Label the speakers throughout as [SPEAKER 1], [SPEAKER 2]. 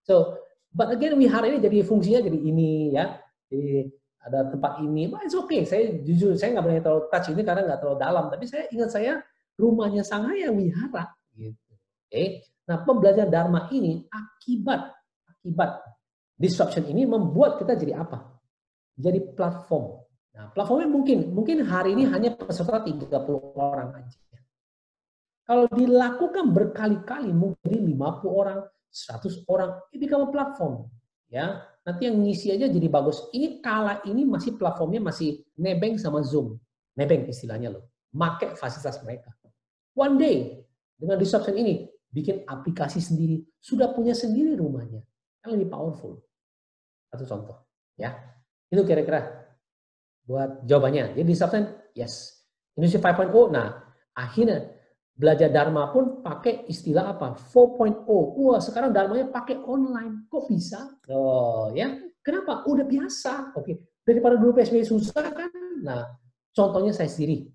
[SPEAKER 1] So, but again wihara ini jadi fungsinya jadi ini ya. Jadi ada tempat ini, but it's okay. Saya jujur saya nggak berani terlalu touch ini karena nggak terlalu dalam. Tapi saya ingat saya rumahnya Sanghaya wihara. Gitu. Nah pembelajaran Dharma ini akibat disruption ini membuat kita jadi apa? Jadi platform. Nah, platformnya mungkin hari ini hanya peserta 30 orang aja. Kalau dilakukan berkali-kali mungkin 50 orang, 100 orang, itu become platform. Ya, nanti yang ngisi aja jadi bagus. Ini kala ini masih platformnya masih nebeng sama Zoom. Nebeng istilahnya loh. Make fasilitas mereka. One day dengan disruption ini bikin aplikasi sendiri, sudah punya sendiri rumahnya. Yang lebih powerful. Satu contoh, ya. Itu kira-kira buat jawabannya. Jadi disruption, yes. Industri 5.0, nah akhirnya belajar Dharma pun pakai istilah apa? 4.0. Wah, sekarang Dharmanya pakai online. Kok bisa? Oh, ya. Kenapa? Udah biasa. Oke. Daripada dulu PSBB susah kan? Nah, contohnya saya sendiri.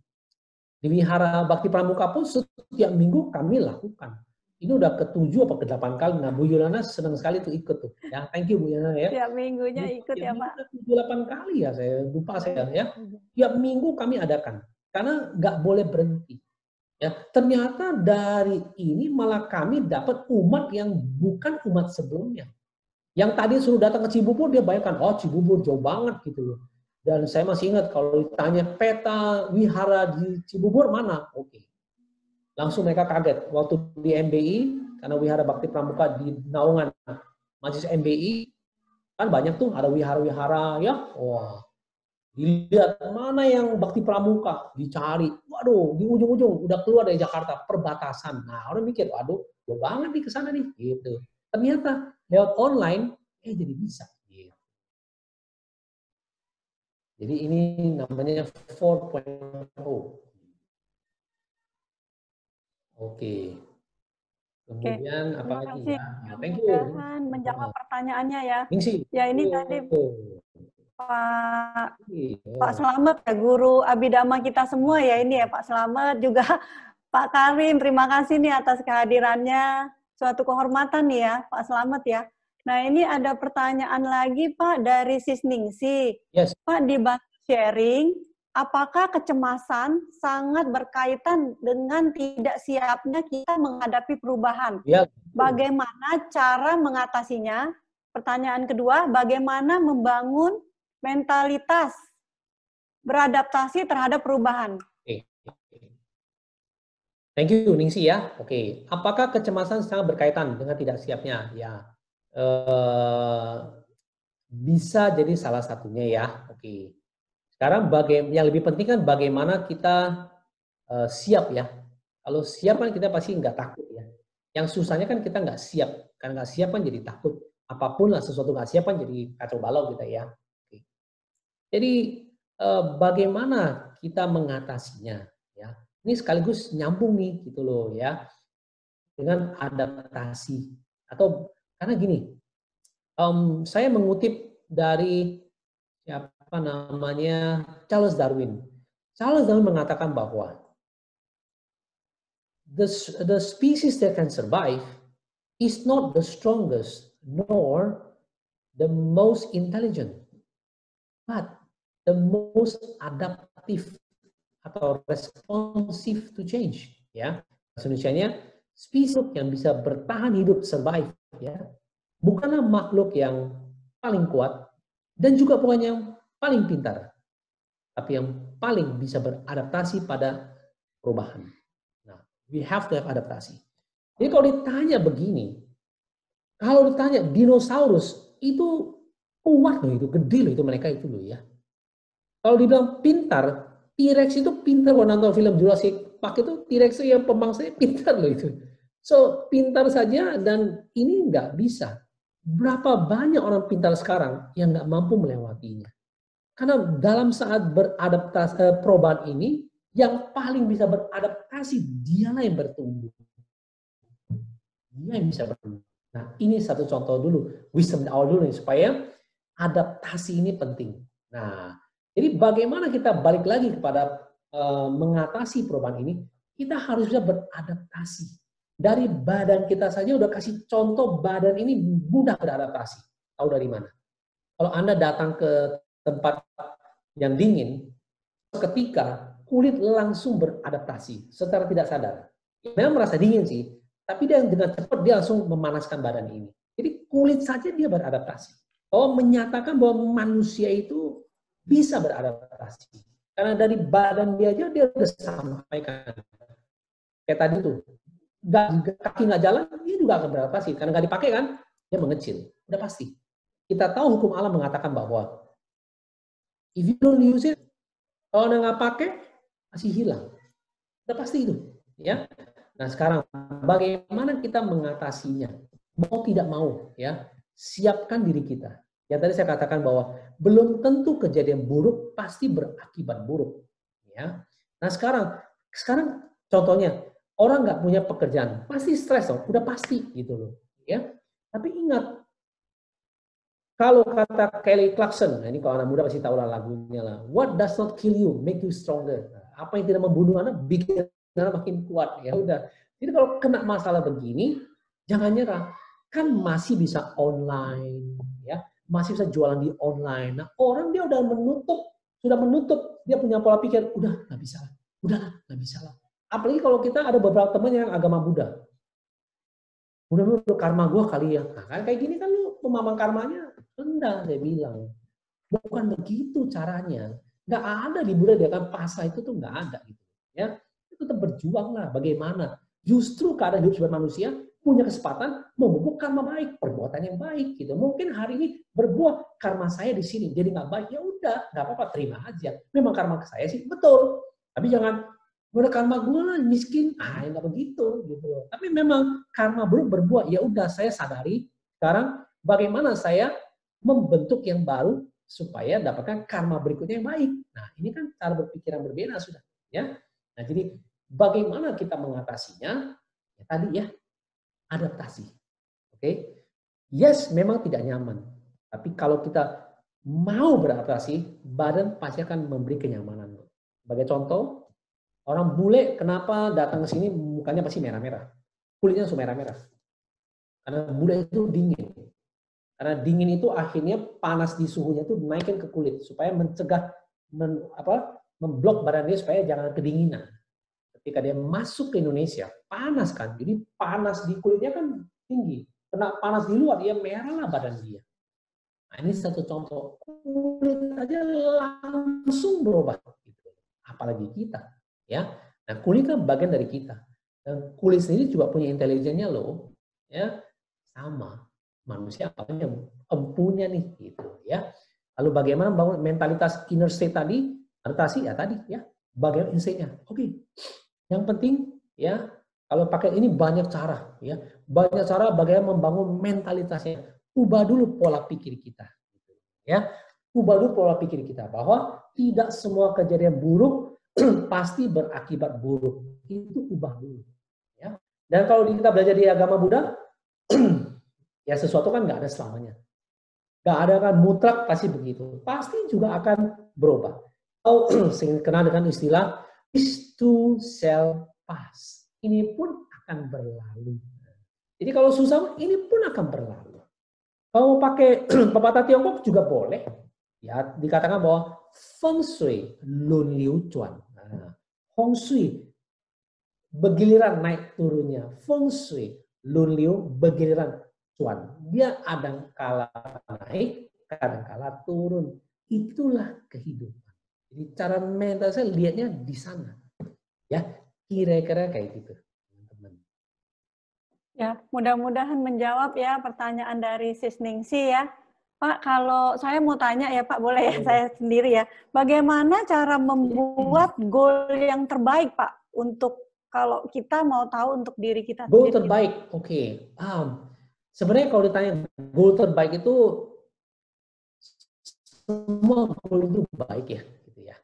[SPEAKER 1] Di Wihara Bakti Pramuka pun setiap minggu kami lakukan. Ini udah ke-7 apa ke-8 kali. Nah, Bu Yulana senang sekali tuh ikut tuh. Ya, thank you Bu Yulana ya.
[SPEAKER 2] Tiap minggunya ikut ya, Pak.
[SPEAKER 1] 7-8 kali ya, saya lupa saya ya. Tiap minggu kami adakan. Karena nggak boleh berhenti. Ya, ternyata dari ini malah kami dapat umat yang bukan umat sebelumnya. Yang tadi suruh datang ke Cibubur, dia bayangkan, oh Cibubur jauh banget gitu loh. Dan saya masih ingat kalau ditanya peta wihara di Cibubur mana? Oke. Langsung mereka kaget. Waktu di MBI, karena Wihara Bakti Pramuka di naungan Majelis MBI, kan banyak tuh, ada wihara-wihara ya. Wah, dilihat mana yang Bakti Pramuka, dicari. Waduh, di ujung-ujung udah keluar dari Jakarta, perbatasan. Nah, orang mikir, waduh, jauh banget nih ke sana nih. Gitu. Ternyata lewat online, jadi bisa. Gitu. Jadi ini namanya 4.0. Oke. Kemudian apa lagi ya?
[SPEAKER 2] Nah, thank you. Menjawab pertanyaannya ya. Ya ini tadi Pak Slamet ya, guru Abhidhamma kita semua ya ini ya Pak Slamet, juga Pak Karim, terima kasih nih atas kehadirannya. Suatu kehormatan nih ya Pak Slamet ya. Nah ini ada pertanyaan lagi Pak dari Sisningsi.
[SPEAKER 1] Yes.
[SPEAKER 2] Pak dibantu sharing, apakah kecemasan sangat berkaitan dengan tidak siapnya kita menghadapi perubahan?
[SPEAKER 1] Ya.
[SPEAKER 2] Bagaimana cara mengatasinya? Pertanyaan kedua, bagaimana membangun mentalitas beradaptasi terhadap perubahan?
[SPEAKER 1] Thank you, Ningsi ya. Oke, apakah kecemasan sangat berkaitan dengan tidak siapnya? Ya, bisa jadi salah satunya ya. Oke. Sekarang yang lebih penting kan bagaimana kita siap ya. Kalau siap kan kita pasti nggak takut ya. Yang susahnya kan kita nggak siap. Karena nggak siap kan jadi takut. Apapun lah sesuatu nggak siap kan jadi kacau balau kita ya. Oke. Jadi bagaimana kita mengatasinya ya. Ini sekaligus nyambung nih gitu loh ya dengan adaptasi atau karena gini saya mengutip dari siapa namanya Charles Darwin. Charles Darwin mengatakan bahwa the species that can survive is not the strongest nor the most intelligent, but the most adaptive atau responsive to change ya. Bahasa spesies yang bisa bertahan hidup survive ya. Bukanlah makhluk yang paling kuat dan juga bukan yang paling pintar, tapi yang paling bisa beradaptasi pada perubahan. Nah, we have to have adaptasi. Jadi kalau ditanya begini, kalau ditanya dinosaurus itu kuat loh, itu gede loh, itu mereka itu loh ya. Kalau dibilang pintar, T-Rex itu pintar. Kalau nonton film Jurassic Park itu T-Rex yang pemangsanya pintar loh itu. So pintar saja dan ini nggak bisa. Berapa banyak orang pintar sekarang yang nggak mampu melewatinya? Karena dalam saat beradaptasi perubahan ini, yang paling bisa beradaptasi dialah yang bertumbuh. Dia yang bisa bertumbuh. Nah ini satu contoh dulu, wisdom awal dulu nih, supaya adaptasi ini penting. Nah jadi bagaimana kita balik lagi kepada mengatasi perubahan ini, kita harus bisa beradaptasi. Dari badan kita saja udah kasih contoh badan ini mudah beradaptasi. Tahu dari mana? Kalau Anda datang ke tempat yang dingin, ketika kulit langsung beradaptasi secara tidak sadar. Memang merasa dingin sih, tapi dia dengan cepat dia langsung memanaskan badan ini. Jadi kulit saja dia beradaptasi. Oh, menyatakan bahwa manusia itu bisa beradaptasi. Karena dari badan dia aja dia sudah sampaikan. Kayak tadi tuh, kaki nggak jalan, dia juga akan beradaptasi. Karena nggak dipakai kan, dia mengecil. Udah pasti. Kita tahu hukum alam mengatakan bahwa if you don't use it, kalau Anda nggak pakai, masih hilang. Udah pasti itu. Ya. Nah sekarang, bagaimana kita mengatasinya? Mau tidak mau, ya siapkan diri kita. Yang tadi saya katakan bahwa belum tentu kejadian buruk pasti berakibat buruk. Ya. Nah sekarang contohnya, orang nggak punya pekerjaan, pasti stres dong, udah pasti gitu loh. Ya. Tapi ingat, kalau kata Kelly Clarkson, nah ini kalau anak muda pasti tahu lah lagunya lah. What does not kill you, make you stronger. Apa yang tidak membunuh Anda, bikin Anda makin kuat. Ya udah. Jadi kalau kena masalah begini, jangan nyerah. Kan masih bisa online, ya, masih bisa jualan di online. Nah orang dia udah menutup, dia punya pola pikir, udah nggak bisa lah, udahlah nggak bisa lah. Apalagi kalau kita ada beberapa teman yang agama Buddha. Udah karma gue kali ya. Nah, kan kayak gini kan lu pemamang karmanya rendah, saya bilang. Bukan begitu caranya. Nggak ada di Buddha dia kan pasa itu tuh nggak ada gitu. Ya, itu tetap berjuang lah. Bagaimana? Justru keadaan hidup sebagai manusia punya kesempatan memupuk karma baik, perbuatan yang baik gitu. Mungkin hari ini berbuah karma saya di sini jadi nggak baik, ya udah nggak apa-apa, terima aja. Memang karma saya sih betul, tapi jangan udah karma gue lah miskin, nggak begitu gitu loh. Tapi memang karma buruk berbuah, ya udah saya sadari sekarang bagaimana saya membentuk yang baru supaya dapatkan karma berikutnya yang baik. Nah ini kan cara berpikir yang berbeda sudah, ya. Nah jadi bagaimana kita mengatasinya? Ya, tadi ya adaptasi, oke? Yes, memang tidak nyaman, tapi kalau kita mau beradaptasi, badan pasti akan memberi kenyamanan. Sebagai contoh, orang bule kenapa datang ke sini mukanya pasti merah-merah, kulitnya langsung merah-merah, karena bule itu dingin. Karena dingin itu akhirnya panas di suhunya itu naikin ke kulit supaya mencegah memblok badan dia supaya jangan kedinginan. Ketika dia masuk ke Indonesia, panas kan, jadi panas di kulitnya kan tinggi. Kena panas di luar, dia merah lah badan dia. Nah, ini satu contoh. Kulit aja langsung berubah. Apalagi kita. Ya. Nah, kulit kan bagian dari kita. Dan kulit sendiri juga punya intelijennya loh. Ya, sama. Manusia apalagi yang empunya nih. Gitu, ya. Lalu bagaimana membangun mentalitas inner state tadi? Adaptasi ya tadi. Ya. Bagaimana instingnya? Oke. Yang penting ya kalau pakai ini banyak cara ya. Banyak cara bagaimana membangun mentalitasnya. Ubah dulu pola pikir kita. Ya. Ubah dulu pola pikir kita bahwa tidak semua kejadian buruk pasti berakibat buruk. Itu ubah dulu. Ya. Dan kalau kita belajar di agama Buddha ya sesuatu kan nggak ada selamanya. Nggak ada kan mutlak pasti begitu. Pasti juga akan berubah. Atau kenal dengan istilah is to shall pass. Ini pun akan berlalu. Jadi kalau susah, ini pun akan berlalu. Kalau mau pakai pepatah Tiongkok juga boleh. Ya, dikatakan bahwa feng shui lun liu cuan. Nah, feng shui bergiliran naik turunnya. Feng shui lun liu bergiliran cuan. Dia kadang kala naik, kadang kala turun. Itulah kehidupan. Jadi cara mental saya lihatnya di sana. Ya, kira-kira kayak gitu. Teman-teman.
[SPEAKER 2] Ya, mudah-mudahan menjawab ya pertanyaan dari Sis Ningsi ya. Pak, kalau saya mau tanya ya Pak, boleh ya saya sendiri ya. Bagaimana cara membuat goal yang terbaik Pak untuk kalau kita mau tahu untuk diri kita
[SPEAKER 1] goal
[SPEAKER 2] sendiri?
[SPEAKER 1] Terbaik, oke. Sebenarnya kalau ditanya goal terbaik itu semua goal itu baik ya, gitu ya.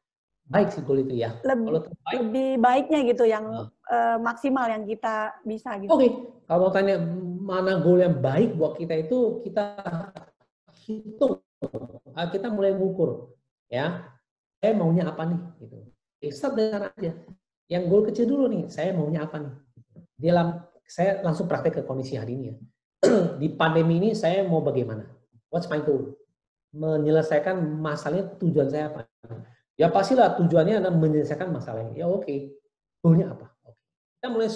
[SPEAKER 1] Baik sih goal itu ya.
[SPEAKER 2] Lebih baiknya gitu yang maksimal yang kita bisa gitu.
[SPEAKER 1] Oke. Kalau mau tanya mana goal yang baik buat kita itu kita hitung, kita mulai mengukur, ya. Saya maunya apa nih, gitu. Start dengan aja. Yang goal kecil dulu nih, saya maunya apa nih. Dalam saya langsung praktek ke kondisi hari ini ya. Di pandemi ini saya mau bagaimana? What's my goal? Menyelesaikan masalahnya, tujuan saya apa? Ya pastilah tujuannya adalah menyelesaikan masalahnya. Ya oke. Goalnya apa? Oke. Kita mulai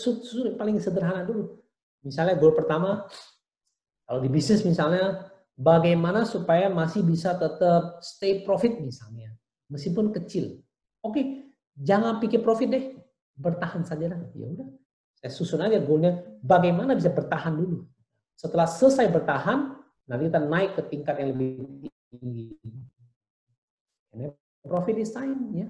[SPEAKER 1] paling sederhana dulu. Misalnya goal pertama, kalau di bisnis misalnya, bagaimana supaya masih bisa tetap stay profit misalnya. Meskipun kecil. Oke, jangan pikir profit deh. Bertahan saja lah. Ya udah. Saya susun aja goalnya, bagaimana bisa bertahan dulu. Setelah selesai bertahan, nanti kita naik ke tingkat yang lebih tinggi. Profit is time, ya.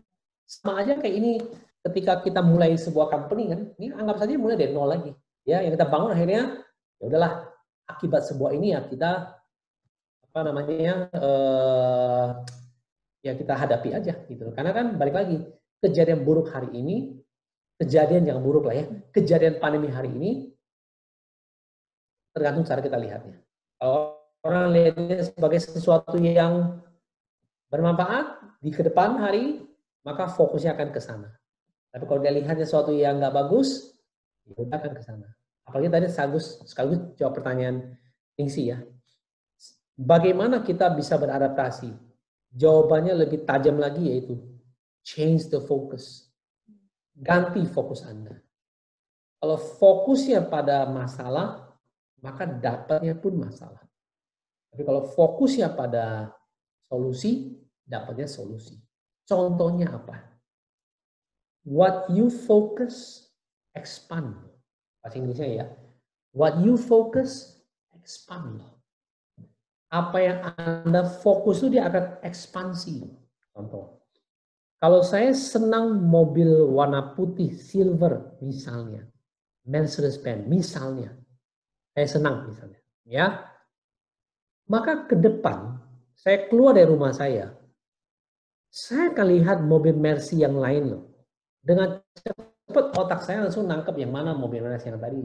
[SPEAKER 1] Sama aja kayak ini, ketika kita mulai sebuah company kan, ini anggap saja mulai dari nol lagi. Ya, yang kita bangun akhirnya, ya udahlah, akibat sebuah ini ya kita apa namanya ya kita hadapi aja gitu. Karena kan balik lagi, kejadian buruk hari ini, kejadian yang buruk lah ya, kejadian pandemi hari ini tergantung cara kita lihatnya. Kalau orang lihatnya sebagai sesuatu yang bermanfaat di ke depan hari, maka fokusnya akan ke sana. Tapi kalau dia lihatnya sesuatu yang nggak bagus, ya udah akan ke sana. Apalagi tadi sekaligus jawab pertanyaan Ningsi ya. Bagaimana kita bisa beradaptasi? Jawabannya lebih tajam lagi, yaitu change the focus. Ganti fokus Anda. Kalau fokusnya pada masalah, maka dapatnya pun masalah. Tapi kalau fokusnya pada solusi, dapatnya solusi. Contohnya apa? What you focus, expand. Bahasa Inggrisnya ya. What you focus, expand. Apa yang Anda fokus itu dia akan ekspansi. Contoh. Kalau saya senang mobil warna putih, silver misalnya. Mercedes-Benz misalnya. Saya senang misalnya. Ya. Maka ke depan, saya keluar dari rumah saya akan lihat mobil Mercy yang lain loh. Dengan cepat otak saya langsung nangkep yang mana mobil Mercy yang tadi.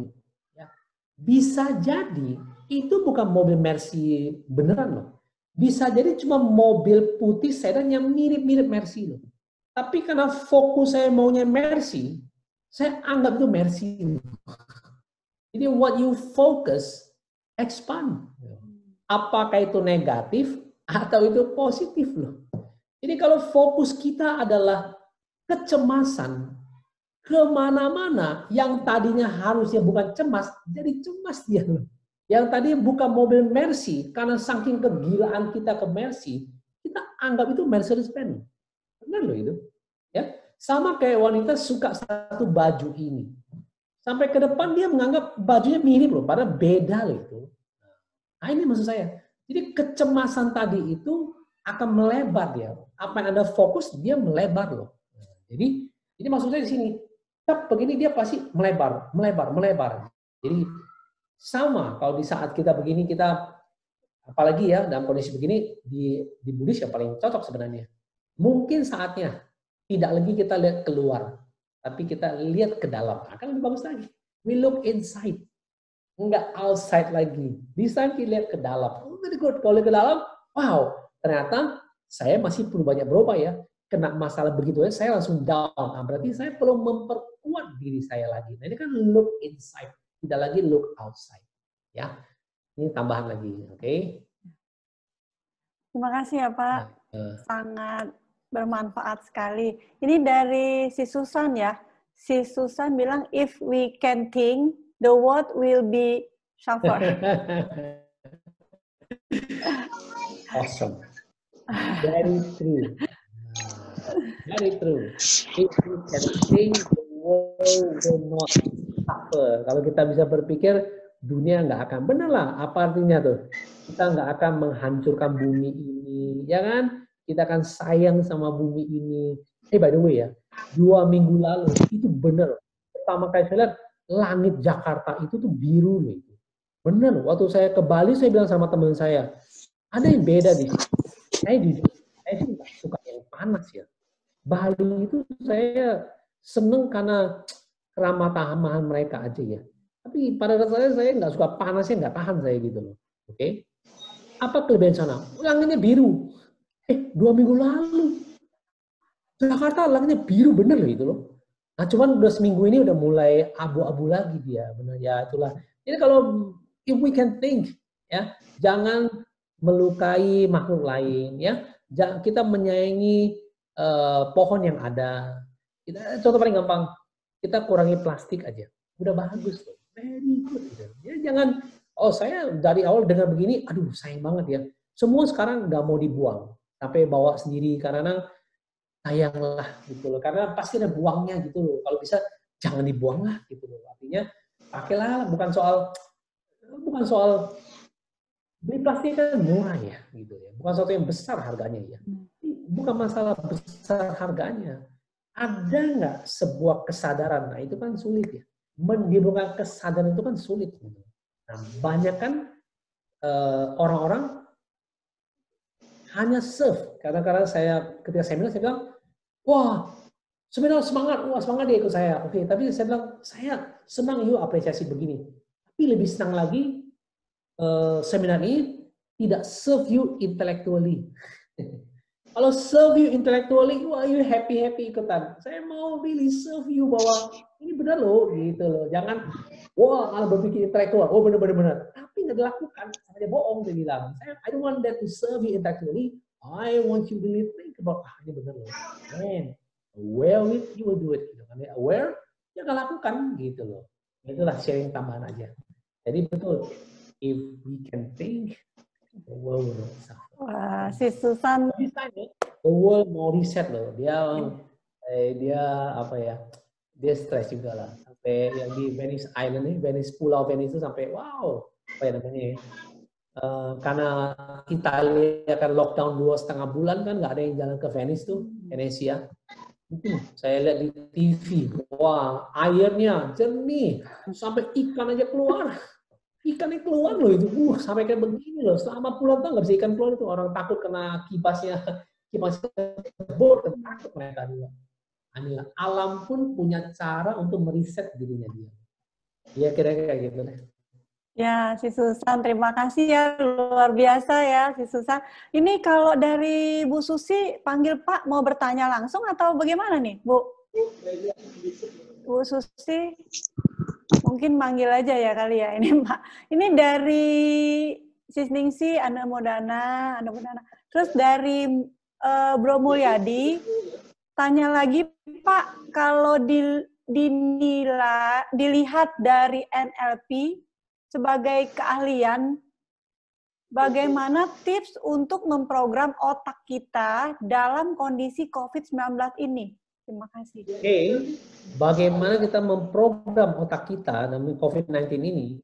[SPEAKER 1] Ya. Bisa jadi itu bukan mobil Mercy beneran loh. Bisa jadi cuma mobil putih sedan yang mirip-mirip Mercy loh. Tapi karena fokus saya maunya Mercy, saya anggap itu Mercy. Jadi what you focus, expand. Apakah itu negatif atau itu positif loh. Jadi kalau fokus kita adalah kecemasan, kemana-mana yang tadinya harusnya bukan cemas, jadi cemas dia loh. Yang tadi bukan mobil Mercy, karena saking kegilaan kita ke Mercy, kita anggap itu Mercedes-Benz. Benar loh itu. Ya, sama kayak wanita suka satu baju ini. Sampai ke depan dia menganggap bajunya mirip loh, padahal beda loh itu. Nah ini maksud saya. Jadi kecemasan tadi itu akan melebar dia. Apa yang Anda fokus, dia melebar loh. Jadi maksudnya di sini, begini dia pasti melebar. Jadi sama kalau di saat kita begini, kita apalagi ya dalam kondisi begini di Buddhis yang paling cocok sebenarnya. Mungkin saatnya tidak lagi kita lihat keluar, tapi kita lihat ke dalam. Akan lebih bagus lagi. We look inside. Enggak outside lagi. Bisa kita lihat ke dalam. Kalau ke dalam, wow, ternyata saya masih perlu banyak berubah ya. Kena masalah begitu ya, saya langsung down. Nah, berarti saya perlu memperkuat diri saya lagi. Nah, ini kan look inside, tidak lagi look outside. Ya, ini tambahan lagi, oke?
[SPEAKER 2] Terima kasih ya Pak, sangat bermanfaat sekali. Ini dari si Susan ya. Si Susan bilang, if we can think, the world will be suffer.
[SPEAKER 1] Awesome. Very true. Very true. If we can think, the world will not suffer. Kalau kita bisa berpikir, dunia nggak akan. Benar lah, apa artinya tuh? Kita nggak akan menghancurkan bumi ini, ya kan? Kita akan sayang sama bumi ini. By the way ya, 2 minggu lalu, itu benar. Pertama kali saya lihat, langit Jakarta itu tuh biru loh itu. Benar, waktu saya ke Bali, saya bilang sama teman saya, ada yang beda di sini. Saya sih nggak suka yang panas ya. Bali itu saya seneng karena keramah tamahan mereka aja ya. Tapi pada dasarnya saya nggak suka panasnya, nggak tahan saya gitu loh. Oke? Apa kelebihan sana? Langitnya biru. 2 minggu lalu Jakarta langitnya biru bener loh itu loh. Nah, cuman udah seminggu ini udah mulai abu-abu lagi dia, benar ya itulah. Jadi kalau if we can think, ya, jangan melukai makhluk lain, ya, kita menyayangi pohon yang ada. Contoh paling gampang, kita kurangi plastik aja, udah bagus tuh, very good. Gitu. Ya, jangan, oh saya dari awal dengar begini, aduh sayang banget ya. Semua sekarang nggak mau dibuang, sampai bawa sendiri karena sayanglah gitu loh, karena pasti ada buangnya gitu loh. Kalau bisa jangan dibuang lah gitu loh. Artinya pakailah, bukan soal beli plastik kan murah ya gitu ya. Bukan sesuatu yang besar harganya ya. Bukan masalah besar harganya. Ada nggak sebuah kesadaran? Nah itu kan sulit ya. Menimbulkan kesadaran itu kan sulit. Gitu. Nah banyak kan orang-orang hanya serve. Karena saya ketika seminar saya bilang, wah seminar semangat, wah semangat dia ikut saya. Oke, tapi saya bilang saya senang yuk apresiasi begini. Tapi lebih senang lagi seminar ini tidak serve you intellectually. Kalau serve you intellectually, wah you happy ikutan. Saya mau really serve you bahwa ini benar loh, gitu loh. Jangan, wah berpikir intelektual, oh benar. Tapi nggak dilakukan, saya bohong dia bilang. I don't want that to serve you intellectually. I want you to really think about, ini benar loh. Man, aware with you will do it. Gitu kan? Aware, ya nggak lakukan, gitu loh. Itulah sharing tambahan aja. Jadi betul, if we can think, the world will not suffer.
[SPEAKER 2] Wah, si Susan.
[SPEAKER 1] The world mau reset loh. Dia apa ya? Dia stres juga lah. Sampai yang di Venice Island nih, Pulau Venice itu sampai wow, apa ya namanya? Karena Italia kan lockdown 2,5 bulan kan nggak ada yang jalan ke Venice tuh, Venesia. Saya lihat di TV, wah airnya jernih, sampai ikan aja keluar. Ikannya keluar loh itu, sampai kayak begini loh. Selama puluhan tahun nggak bisa ikan keluar itu, orang takut kena kipasnya bor, takut mereka juga. Anilah, alam pun punya cara untuk meriset dirinya dia. Ya kira-kira kayak gitu deh.
[SPEAKER 2] Ya, si Susan, terima kasih ya, luar biasa ya si Susan. Ini kalau dari Bu Susi panggil Pak mau bertanya langsung atau bagaimana nih, Bu? Bu Susi? Mungkin manggil aja ya kali ya ini Mbak. Ini dari Sisningsi, Anda Modana. Terus dari Bro Mulyadi, tanya lagi Pak, kalau dilihat dari NLP sebagai keahlian, bagaimana tips untuk memprogram otak kita dalam kondisi COVID-19 ini? Terima kasih.
[SPEAKER 1] Oke, bagaimana kita memprogram otak kita dalam COVID-19 ini?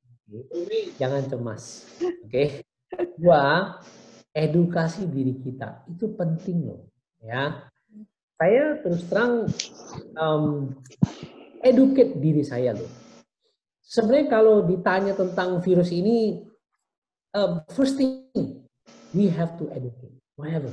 [SPEAKER 1] Jangan cemas. Oke. Dua, edukasi diri kita. Itu penting loh. Ya. Saya terus terang educate diri saya loh. Sebenarnya kalau ditanya tentang virus ini, first thing, we have to educate. Whatever.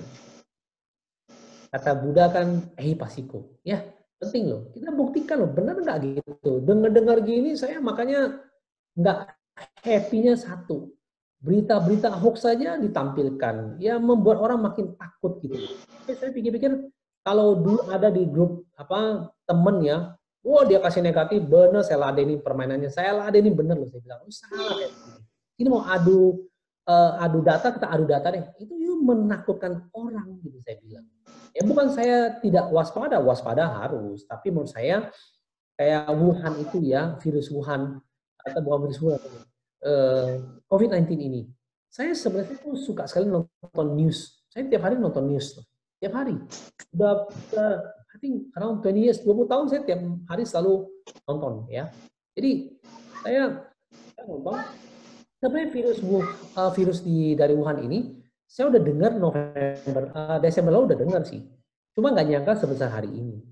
[SPEAKER 1] Kata Buddha kan, pasiko. Ya, penting loh. Kita buktikan loh, benar nggak gitu. Dengar gini, saya makanya nggak happy-nya satu. Berita-berita hoax saja ditampilkan. Ya, membuat orang makin takut gitu. Tapi saya pikir-pikir, kalau dulu ada di grup temen ya, wah dia kasih negatif, bener saya ladenin permainannya. Saya ladenin bener loh, saya bilang, salah kayak gini. Ini mau adu data, kita adu data deh. Itu menakutkan orang gitu saya bilang. Ya bukan saya tidak waspada harus, tapi menurut saya kayak Wuhan itu ya, virus Wuhan atau bukan virus Wuhan, COVID-19 ini. Saya sebenarnya tuh suka sekali nonton news. Saya tiap hari nonton news tuh. Tiap hari. Udah I think around 20 years, 20 tahun saya tiap hari selalu nonton ya. Jadi saya nonton sebenarnya virus dari Wuhan ini saya udah dengar Desember lalu udah dengar sih. Cuma nggak nyangka sebesar hari ini.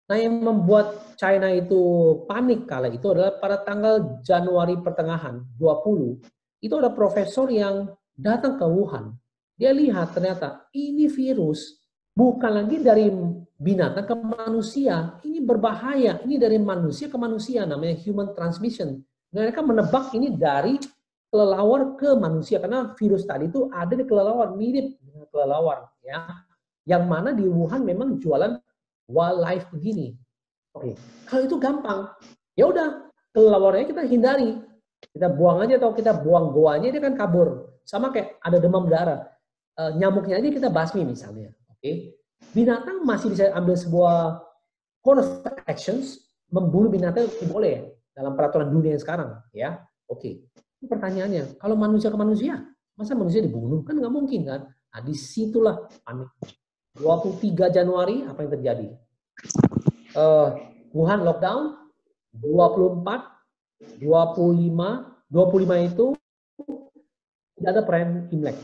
[SPEAKER 1] Nah yang membuat China itu panik kala itu adalah pada tanggal Januari pertengahan 20 itu ada profesor yang datang ke Wuhan. Dia lihat ternyata ini virus bukan lagi dari binatang ke manusia. Ini berbahaya. Ini dari manusia ke manusia namanya human transmission. Mereka menebak ini dari kelelawar ke manusia karena virus tadi itu ada di kelelawar, mirip dengan kelelawar ya. Yang mana di Wuhan memang jualan wildlife begini. Oke, kalau itu gampang, ya udah kelelawarnya kita hindari, kita buang aja atau kita buang goanya dia kan kabur. Sama kayak ada demam berdarah, nyamuknya aja kita basmi misalnya. Oke, binatang masih bisa ambil sebuah course of actions, membunuh binatang boleh dalam peraturan dunia yang sekarang, ya. Oke, pertanyaannya, kalau manusia ke manusia, masa manusia dibunuh? Kan nggak mungkin kan? Nah, disitulah panik. 23 Januari apa yang terjadi? Wuhan lockdown, 24, 25 itu tidak ada perayaan Imlek.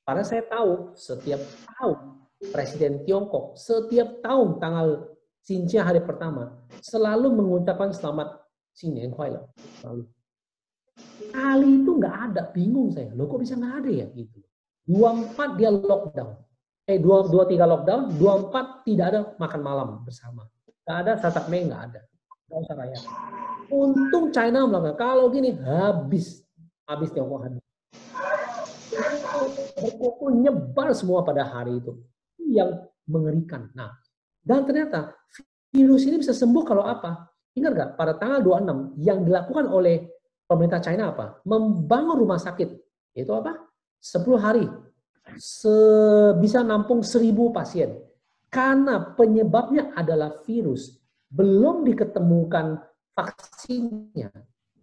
[SPEAKER 1] Karena saya tahu setiap tahun Presiden Tiongkok setiap tahun tanggal Xinjia hari pertama selalu mengucapkan selamat Xinnian Kuai-le. Selalu. Kali itu nggak ada, bingung saya. Loh kok bisa nggak ada ya gitu. 24 dia lockdown. 23 lockdown, 24 tidak ada makan malam bersama. Nggak ada Sasak Mei, nggak ada. Nggak usah raya. Untung China melakukan. Kalau gini habis Tiongkok habis. Berkumpul nyebar semua pada hari itu. Yang mengerikan. Nah, dan ternyata virus ini bisa sembuh kalau apa? Ingat nggak pada tanggal 26 yang dilakukan oleh pemerintah China apa? Membangun rumah sakit. Itu apa? 10 hari. Bisa nampung 1.000 pasien. Karena penyebabnya adalah virus. Belum diketemukan vaksinnya.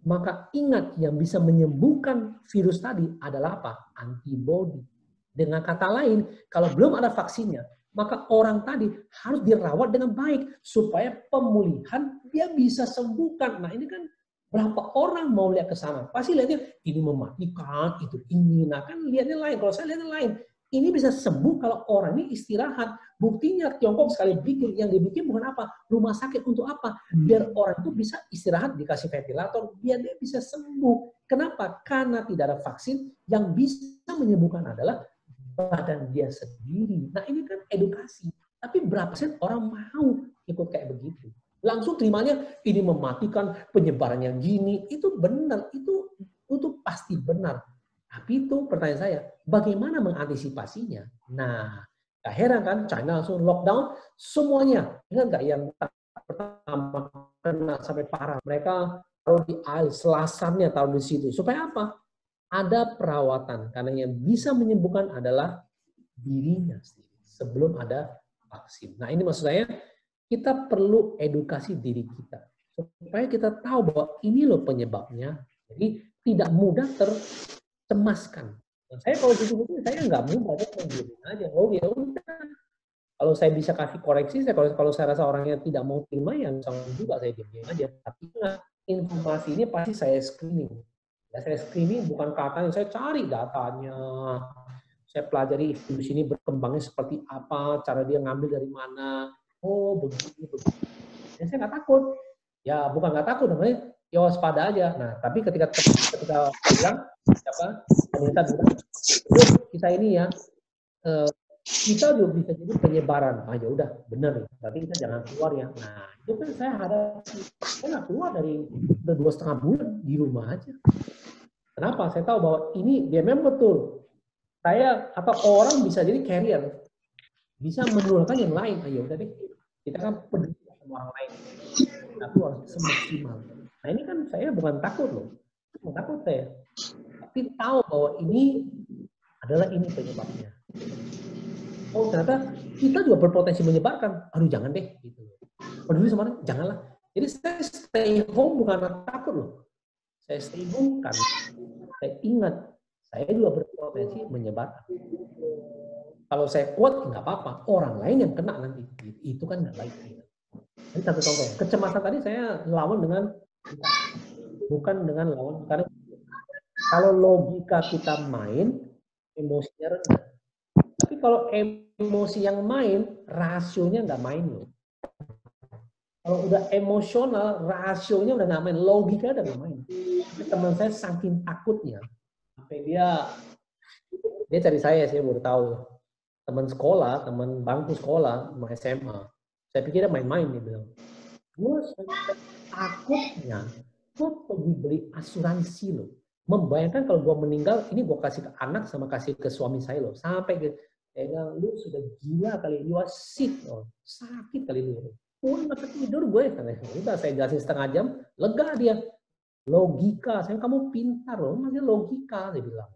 [SPEAKER 1] Maka ingat yang bisa menyembuhkan virus tadi adalah apa? Antibodi. Dengan kata lain, kalau belum ada vaksinnya, maka orang tadi harus dirawat dengan baik supaya pemulihan dia bisa sembuhkan. Nah ini kan berapa orang mau lihat ke sana? Pasti lihatnya ini mematikan, itu ini. Nah kan lihatnya lain. Kalau saya lihatnya lain. Ini bisa sembuh kalau orang ini istirahat. Buktinya Tiongkok sekali bikin, yang dibikin bukan apa? Rumah sakit untuk apa? Biar orang itu bisa istirahat, dikasih ventilator, biar dia bisa sembuh. Kenapa? Karena tidak ada vaksin yang bisa menyembuhkan adalah badan dia sendiri. Nah ini kan edukasi. Tapi berapa persen orang mau ikut kayak begitu? Langsung terimanya ini mematikan penyebaran yang gini. Itu benar, itu pasti benar. Tapi itu pertanyaan saya, bagaimana mengantisipasinya? Nah, gak heran kan China langsung lockdown semuanya. Ingat nggak yang pertama kena sampai parah? Mereka taruh di air, selasannya taruh di situ. Supaya apa? Ada perawatan. Karena yang bisa menyembuhkan adalah dirinya sendiri sebelum ada vaksin. Nah ini maksud saya, kita perlu edukasi diri kita. Supaya kita tahu bahwa ini loh penyebabnya. Jadi tidak mudah tercemaskan. Nah, saya kalau gitu-gitu saya nggak mudah, saya diamin aja. Oh ya udah. Kalau saya bisa kasih koreksi, kalau saya rasa orangnya tidak mau terima, yang sama juga saya diamin aja. Tapi informasi ini pasti saya screening. Ya, saya screening bukan katanya, saya cari datanya. Saya pelajari virus ini berkembangnya seperti apa, cara dia ngambil dari mana. Oh begini. Dan saya nggak takut. Ya bukan nggak takut, namanya ya waspada aja. Nah tapi ketika bilang, pemerintah bilang, kita ini ya, kita juga bisa jadi penyebaran. Ah ya udah benar, berarti kita jangan keluar ya. Nah itu kan saya hadapi, saya nggak keluar dari 2,5 bulan di rumah aja. Kenapa? Saya tahu bahwa ini dia memang betul. Saya atau orang bisa jadi carrier, bisa menularkan yang lain. Ayo udah deh, kita kan peduli sama orang lain. Tapi harus semaksimal. Nah ini kan saya bukan takut loh, bukan takut saya, tapi tahu bahwa ini adalah ini penyebabnya. Oh ternyata kita juga berpotensi menyebarkan. Aduh jangan deh, gitu. Peduli sama orang, janganlah. Jadi saya stay home bukan karena takut loh. Saya stay home karena saya ingat saya juga berpotensi menyebarkan. Kalau saya kuat nggak apa-apa, orang lain yang kena nanti. Itu kan nggak baik. Ini satu contoh. Kecemasan tadi saya lawan dengan bukan dengan lawan, karena kalau logika kita main, emosinya rendah. Tapi kalau emosi yang main, rasionya nggak main loh. Kalau udah emosional, rasionya udah nggak main, logika udah nggak main. Tapi teman saya saking takutnya, sampai dia cari saya baru tahu. Teman sekolah, teman bangku sekolah, sama SMA. Saya pikir dia main-main, dia bilang. Gue takutnya, gue pergi beli asuransi loh. Membayangkan kalau gue meninggal, ini gue kasih ke anak sama kasih ke suami saya loh. Sampai saya bilang, lu sudah gila kali, you are sick loh. Sakit kali lu. pulang nggak tidur gue. Udah saya jelasin setengah jam, lega dia. Logika, saya kamu pintar loh, masih logika, dia bilang.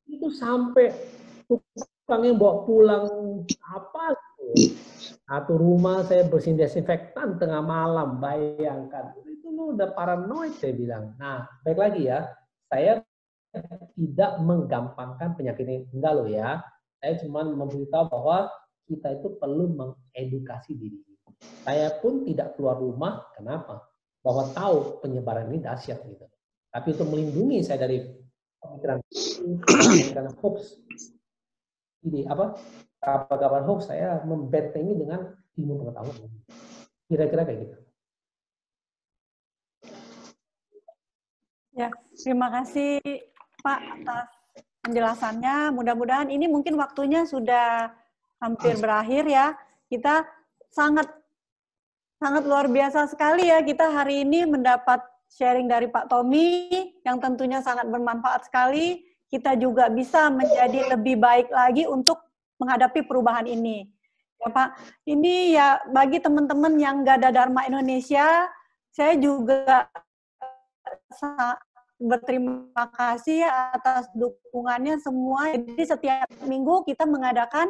[SPEAKER 1] Itu sampai tukangnya bawa pulang apa gitu. Satu rumah saya bersihin desinfektan tengah malam, bayangkan. Itu lu udah paranoid, saya bilang. Nah, baik lagi ya, saya tidak menggampangkan penyakit ini. Enggak loh ya, saya cuma memberitahu bahwa kita itu perlu mengedukasi diri. Saya pun tidak keluar rumah, kenapa? Bahwa tahu penyebaran ini dahsyat gitu. Tapi untuk melindungi saya dari pemikiran hoax, ini apa kabar-kabar hoax, saya membentengi dengan ilmu pengetahuan. Kira-kira kayak gitu.
[SPEAKER 2] Ya, terima kasih Pak atas penjelasannya. Mudah-mudahan ini mungkin waktunya sudah hampir berakhir ya. Kita sangat luar biasa sekali ya, kita hari ini mendapat sharing dari Pak Tommy yang tentunya sangat bermanfaat sekali. Kita juga bisa menjadi lebih baik lagi untuk menghadapi perubahan ini. Ya Pak, ini ya bagi teman-teman yang Gada Dharma Indonesia, saya juga berterima kasih atas dukungannya semua. Jadi setiap minggu kita mengadakan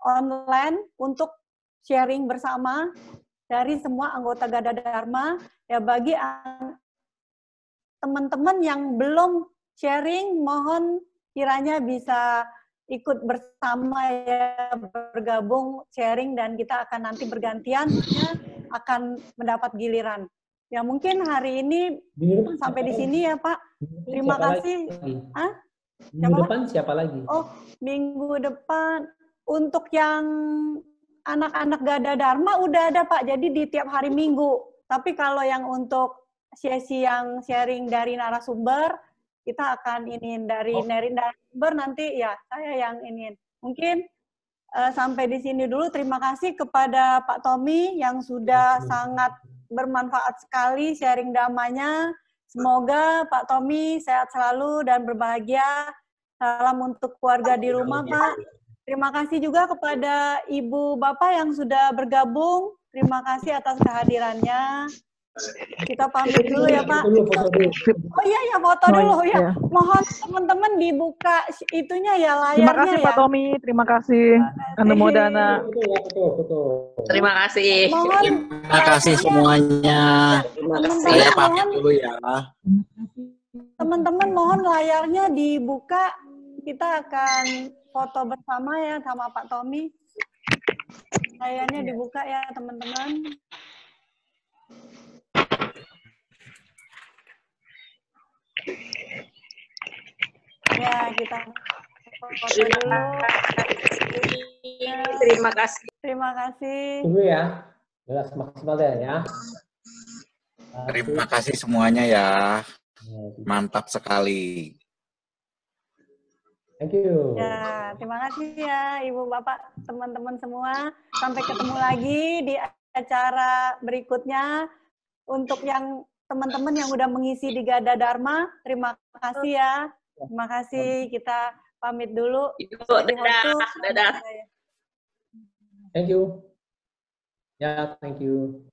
[SPEAKER 2] online untuk sharing bersama dari semua anggota Gada Dharma. Ya bagi teman-teman yang belum sharing, mohon kiranya bisa ikut bersama ya, bergabung sharing, dan kita akan nanti bergantian akan mendapat giliran. Ya mungkin hari ini sampai di sini ya Pak. Terima kasih.
[SPEAKER 1] Minggu depan siapa lagi?
[SPEAKER 2] Oh, minggu depan untuk yang anak-anak Gada Dharma udah ada Pak, jadi di tiap hari Minggu. Tapi kalau yang untuk sesi yang sharing dari narasumber, kita akan iniin dari narasumber nanti ya, saya yang iniin. Mungkin sampai di sini dulu. Terima kasih kepada Pak Tommy yang sudah sangat bermanfaat sekali sharing damanya. Semoga Pak Tommy sehat selalu dan berbahagia. Salam untuk keluarga di rumah, Pak. Terima kasih juga kepada Ibu Bapak yang sudah bergabung. Terima kasih atas kehadirannya. Kita pamit dulu ya Pak. Oh iya ya, foto dulu ya. Mohon teman-teman dibuka itunya ya, layarnya.
[SPEAKER 3] Terima kasih Pak Tommy, terima kasih Anu Modana.
[SPEAKER 4] Terima kasih.
[SPEAKER 5] Terima kasih semuanya. Saya pamit dulu ya.
[SPEAKER 2] Teman-teman mohon layarnya dibuka. Kita akan foto bersama ya sama Pak Tommy. Layarnya dibuka ya teman-teman. Ya, kita foto dulu.
[SPEAKER 4] Terima kasih.
[SPEAKER 2] Terima kasih.
[SPEAKER 1] Tunggu ya. Jelas maksimal ya.
[SPEAKER 5] Terima kasih semuanya ya. Mantap sekali.
[SPEAKER 1] Thank you.
[SPEAKER 2] Ya, terima kasih ya Ibu Bapak, teman-teman semua. Sampai ketemu lagi di acara berikutnya. Untuk yang teman-teman yang udah mengisi di Gada Dharma, terima kasih ya. Terima kasih, kita pamit dulu.
[SPEAKER 4] Dadah.
[SPEAKER 1] Thank you. Ya, thank you.